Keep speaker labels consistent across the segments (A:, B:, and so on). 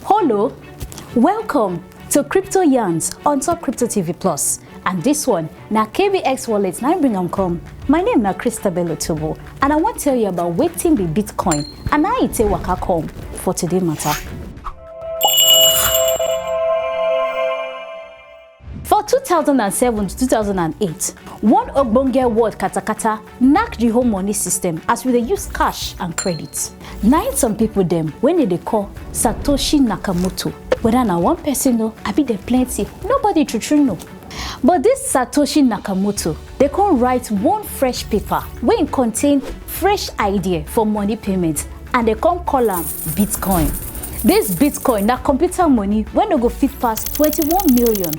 A: Hello, welcome to Crypto Yarns on top Cryptotv Plus. And this one, na KBX Wallet, na bring am come. My name na Cryptotplus, and I want to tell you about wetin be Bitcoin and how it take waka come for today matter. For 2007 to 2008, one ogbonge word katakata knack the whole money system as we dey use cash and credit. Now some people them when they call Satoshi Nakamoto. Whether na one person know, I be there plenty, nobody true know. But this Satoshi Nakamoto, they can write one fresh paper wey contain fresh idea for money payment, and they can call am Bitcoin. This Bitcoin na computer money when no go fit pass 21 million.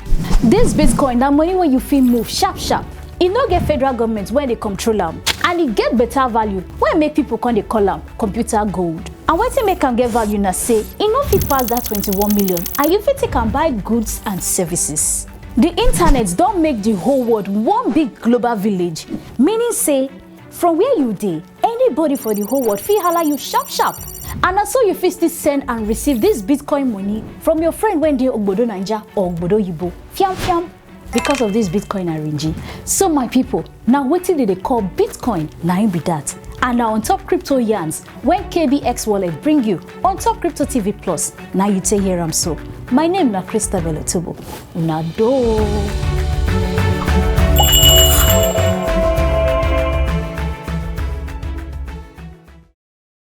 A: This Bitcoin na money when you fit move sharp sharp. E no get federal government when they control am, and e get better value when make people come dey call am computer gold. And wetin make am get value na say e no fit pass that 21 million, and you fit take am buy goods and services. The internet don make the whole world one big global village, meaning say from where you dey, anybody for the whole world fit hala you sharp sharp. And so you fit still send and receive this Bitcoin money from your friend when dey Ogbodo Naija or Ogbodo Yibo. Fiam fiam. Because of this Bitcoin arrange. So my people, now wetin they call Bitcoin, na im be that. And now on top Crypto Yarns, when KBX Wallet bring you on top Cryptotv Plus, now you take hear am so. My name na Cryptotplus. Una do.